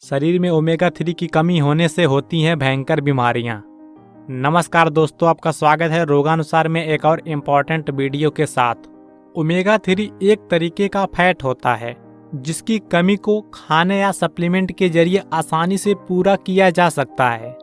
शरीर में ओमेगा 3 की कमी होने से होती हैं भयंकर बीमारियां। नमस्कार दोस्तों, आपका स्वागत है रोगानुसार में एक और इम्पॉर्टेंट वीडियो के साथ। ओमेगा 3 एक तरीके का फैट होता है जिसकी कमी को खाने या सप्लीमेंट के जरिए आसानी से पूरा किया जा सकता है।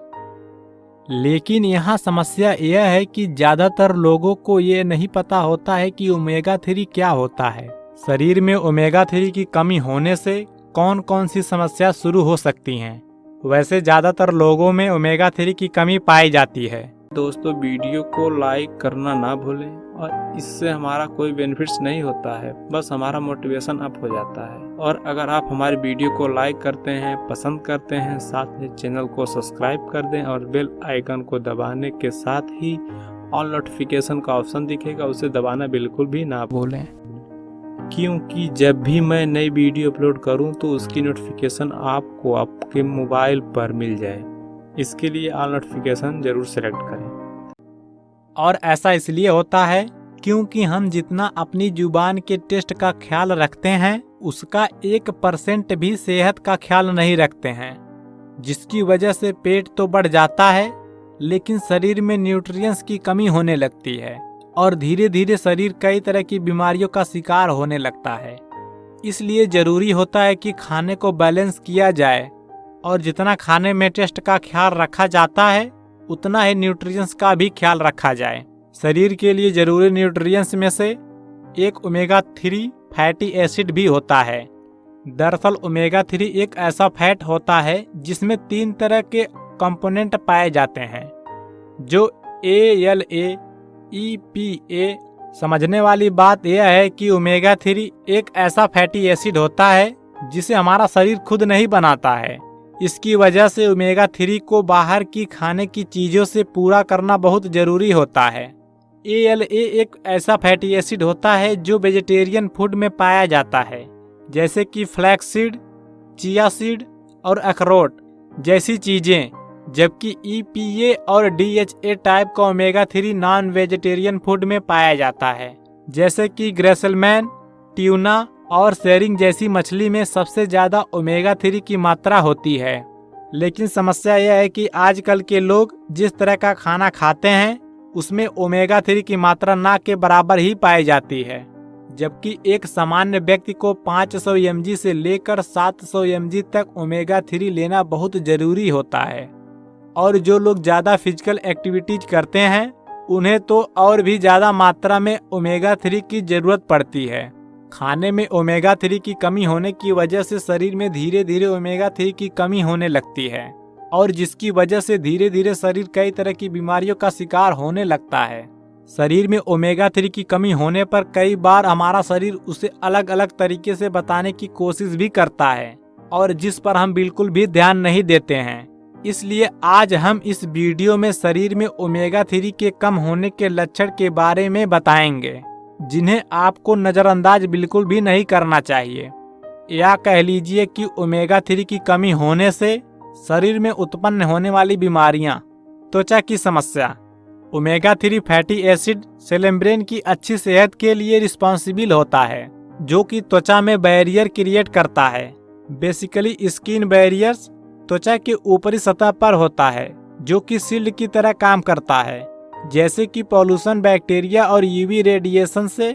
लेकिन यहाँ समस्या यह है कि ज़्यादातर लोगों को ये नहीं पता होता है कि ओमेगा 3 क्या होता है। शरीर में ओमेगा 3 की कमी होने से कौन कौन सी समस्या शुरू हो सकती हैं। वैसे ज़्यादातर लोगों में ओमेगा 3 की कमी पाई जाती है। दोस्तों, वीडियो को लाइक करना ना भूलें और इससे हमारा कोई बेनिफिट्स नहीं होता है, बस हमारा मोटिवेशन अप हो जाता है। और अगर आप हमारी वीडियो को लाइक करते हैं, पसंद करते हैं, साथ में चैनल को सब्सक्राइब कर दें और बेल आइकन को दबाने के साथ ही ऑल नोटिफिकेशन का ऑप्शन दिखेगा, उसे दबाना बिल्कुल भी ना भूलें, क्योंकि जब भी मैं नई वीडियो अपलोड करूं तो उसकी नोटिफिकेशन आपको आपके मोबाइल पर मिल जाए। इसके लिए ऑल नोटिफिकेशन जरूर सेलेक्ट करें। और ऐसा इसलिए होता है क्योंकि हम जितना अपनी जुबान के टेस्ट का ख्याल रखते हैं उसका 1% भी सेहत का ख्याल नहीं रखते हैं, जिसकी वजह से पेट तो बढ़ जाता है लेकिन शरीर में न्यूट्रिएंट्स की कमी होने लगती है और धीरे धीरे शरीर कई तरह की बीमारियों का शिकार होने लगता है। इसलिए जरूरी होता है कि खाने को बैलेंस किया जाए और जितना खाने में टेस्ट का ख्याल रखा जाता है उतना ही न्यूट्रिएंट्स का भी ख्याल रखा जाए। शरीर के लिए जरूरी न्यूट्रिएंट्स में से एक ओमेगा 3 फैटी एसिड भी होता है। दरअसल ओमेगा 3 एक ऐसा फैट होता है जिसमें 3 तरह के कंपोनेंट पाए जाते हैं, जो ALA EPA। समझने वाली बात यह है कि ओमेगा 3 एक ऐसा फैटी एसिड होता है जिसे हमारा शरीर खुद नहीं बनाता है। इसकी वजह से ओमेगा 3 को बाहर की खाने की चीज़ों से पूरा करना बहुत ज़रूरी होता है। ALA एक ऐसा फैटी एसिड होता है जो वेजिटेरियन फूड में पाया जाता है, जैसे कि फ्लैक्स सीड, चिया सीड और अखरोट जैसी चीज़ें, जबकि EPA और DHA टाइप का ओमेगा 3 नॉन वेजिटेरियन फूड में पाया जाता है, जैसे कि ग्रेसलमैन, ट्यूना और सेरिंग जैसी मछली में सबसे ज़्यादा ओमेगा 3 की मात्रा होती है। लेकिन समस्या यह है कि आजकल के लोग जिस तरह का खाना खाते हैं उसमें ओमेगा 3 की मात्रा ना के बराबर ही पाई जाती है, जबकि एक सामान्य व्यक्ति को 500 mg से लेकर 700 mg तक ओमेगा 3 लेना बहुत ज़रूरी होता है। और जो लोग ज़्यादा फिजिकल एक्टिविटीज करते हैं उन्हें तो और भी ज़्यादा मात्रा में ओमेगा 3 की ज़रूरत पड़ती है। खाने में ओमेगा 3 की कमी होने की वजह से शरीर में धीरे धीरे ओमेगा 3 की कमी होने लगती है और जिसकी वजह से धीरे धीरे शरीर कई तरह की बीमारियों का शिकार होने लगता है। शरीर में ओमेगा 3 की कमी होने पर कई बार हमारा शरीर उसे अलग अलग तरीके से बताने की कोशिश भी करता है और जिस पर हम बिल्कुल भी ध्यान नहीं देते हैं। इसलिए आज हम इस वीडियो में शरीर में ओमेगा 3 के कम होने के लक्षण के बारे में बताएंगे, जिन्हें आपको नज़रअंदाज बिल्कुल भी नहीं करना चाहिए। या कह लीजिए कि ओमेगा 3 की कमी होने से शरीर में उत्पन्न होने वाली बीमारियां। त्वचा की समस्या। Omega 3 fatty acid cell membrane की अच्छी सेहत के लिए रिस्पॉन्सिबल होता है, जो कि त्वचा में बैरियर क्रिएट करता है। बेसिकली स्किन बैरियर्स त्वचा के ऊपरी सतह पर होता है, जो कि शील्ड की तरह काम करता है, जैसे कि पॉल्यूशन, बैक्टीरिया और UV रेडिएशन से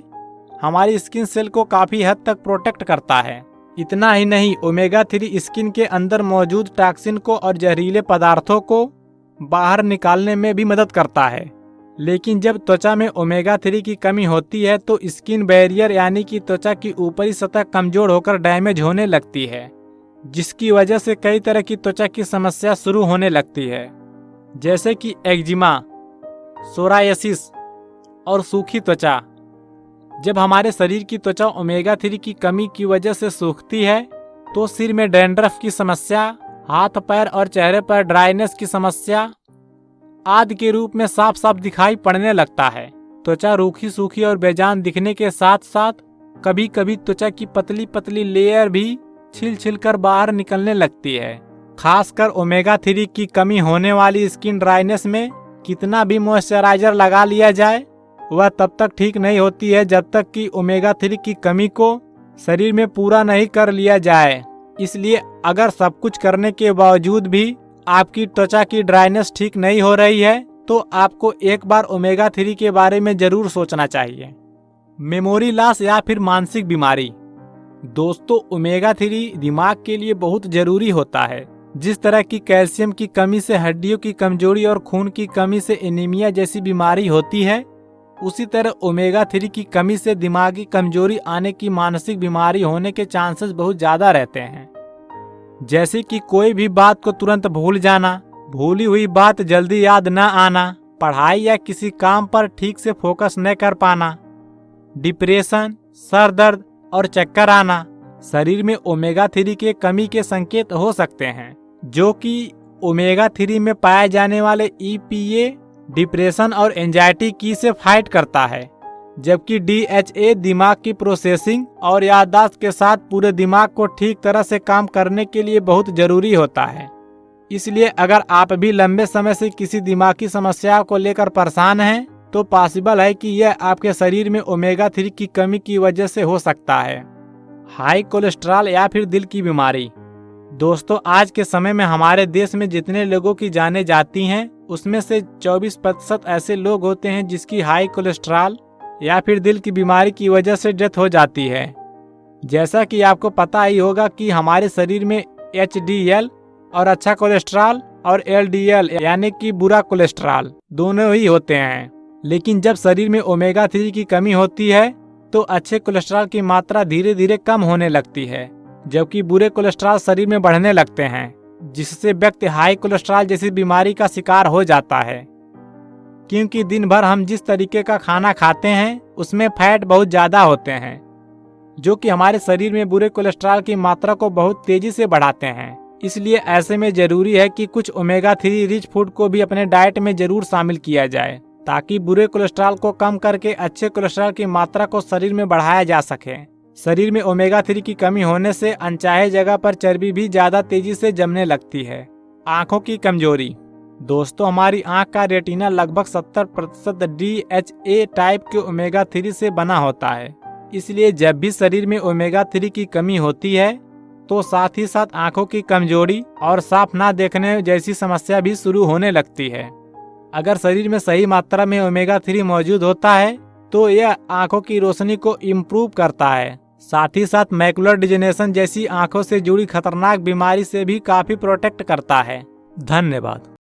हमारी स्किन सेल को काफ़ी हद तक प्रोटेक्ट करता है। इतना ही नहीं, ओमेगा 3 स्किन के अंदर मौजूद टॉक्सिन को और जहरीले पदार्थों को बाहर निकालने में भी मदद करता है। लेकिन जब त्वचा में ओमेगा 3 की कमी होती है तो स्किन बैरियर यानी कि त्वचा की ऊपरी सतह कमजोर होकर डैमेज होने लगती है, जिसकी वजह से कई तरह की त्वचा की समस्या शुरू होने लगती है, जैसे कि एक्जिमा, सोरायसिस और सूखी त्वचा। जब हमारे शरीर की त्वचा ओमेगा 3 की कमी की वजह से सूखती है तो सिर में डैंड्रफ की समस्या, हाथ पैर और चेहरे पर ड्राइनेस की समस्या आदि के रूप में साफ साफ दिखाई पड़ने लगता है। त्वचा रूखी, सूखी और बेजान दिखने के साथ साथ कभी कभी त्वचा की पतली पतली लेयर भी छिल छिल कर बाहर निकलने लगती है। खासकर ओमेगा 3 की कमी होने वाली स्किन ड्राइनेस में कितना भी मॉइस्चराइजर लगा लिया जाए वह तब तक ठीक नहीं होती है जब तक कि ओमेगा 3 की कमी को शरीर में पूरा नहीं कर लिया जाए। इसलिए अगर सब कुछ करने के बावजूद भी आपकी त्वचा की ड्राइनेस ठीक नहीं हो रही है तो आपको एक बार ओमेगा 3 के बारे में जरूर सोचना चाहिए। मेमोरी लॉस या फिर मानसिक बीमारी। दोस्तों, ओमेगा 3 दिमाग के लिए बहुत जरूरी होता है। जिस तरह की कैल्शियम की कमी से हड्डियों की कमजोरी और खून की कमी से एनीमिया जैसी बीमारी होती है, उसी तरह ओमेगा 3 की कमी से दिमागी कमजोरी आने की मानसिक बीमारी होने के चांसेस बहुत ज्यादा रहते हैं। जैसे कि कोई भी बात को तुरंत भूल जाना, भूली हुई बात जल्दी याद न आना, पढ़ाई या किसी काम पर ठीक से फोकस न कर पाना, डिप्रेशन, सर दर्द और चक्कर आना शरीर में ओमेगा 3 के कमी के संकेत हो सकते हैं, जो कि ओमेगा 3 में पाए जाने वाले EPA डिप्रेशन और एंजाइटी की से फाइट करता है, जबकि DHA दिमाग की प्रोसेसिंग और याददाश्त के साथ पूरे दिमाग को ठीक तरह से काम करने के लिए बहुत जरूरी होता है। इसलिए अगर आप भी लंबे समय से किसी दिमागी समस्या को लेकर परेशान हैं तो पॉसिबल है कि यह आपके शरीर में ओमेगा 3 की कमी की वजह से हो सकता है। हाई कोलेस्ट्रॉल या फिर दिल की बीमारी। दोस्तों, आज के समय में हमारे देश में जितने लोगों की जानें जाती हैं उसमें से 24% ऐसे लोग होते हैं जिसकी हाई कोलेस्ट्रॉल या फिर दिल की बीमारी की वजह से डेथ हो जाती है। जैसा कि आपको पता ही होगा कि हमारे शरीर में HDL और अच्छा कोलेस्ट्रॉल और LDL यानी कि बुरा कोलेस्ट्रॉल दोनों ही होते हैं, लेकिन जब शरीर में ओमेगा 3 की कमी होती है तो अच्छे कोलेस्ट्रॉल की मात्रा धीरे धीरे कम होने लगती है, जबकि बुरे कोलेस्ट्रॉल शरीर में बढ़ने लगते हैं, जिससे व्यक्ति हाई कोलेस्ट्रॉल जैसी बीमारी का शिकार हो जाता है। क्योंकि दिन भर हम जिस तरीके का खाना खाते हैं उसमें फैट बहुत ज्यादा होते हैं, जो कि हमारे शरीर में बुरे कोलेस्ट्रॉल की मात्रा को बहुत तेजी से बढ़ाते हैं। इसलिए ऐसे में जरूरी है कि कुछ ओमेगा 3 रिच फूड को भी अपने डाइट में जरूर शामिल किया जाए, ताकि बुरे कोलेस्ट्रॉल को कम करके अच्छे कोलेस्ट्रॉल की मात्रा को शरीर में बढ़ाया जा सके। शरीर में ओमेगा 3 की कमी होने से अनचाहे जगह पर चर्बी भी ज्यादा तेजी से जमने लगती है। आंखों की कमजोरी। दोस्तों, हमारी आंख का रेटिना लगभग 70% DHA टाइप के ओमेगा 3 से बना होता है। इसलिए जब भी शरीर में ओमेगा 3 की कमी होती है तो साथ ही साथ आंखों की कमजोरी और साफ ना देखने जैसी समस्या भी शुरू होने लगती है। अगर शरीर में सही मात्रा में ओमेगा 3 मौजूद होता है तो यह आंखों की रोशनी को इम्प्रूव करता है, साथ ही साथ मैकुलर डिजेनेरेशन जैसी आंखों से जुड़ी खतरनाक बीमारी से भी काफी प्रोटेक्ट करता है। धन्यवाद।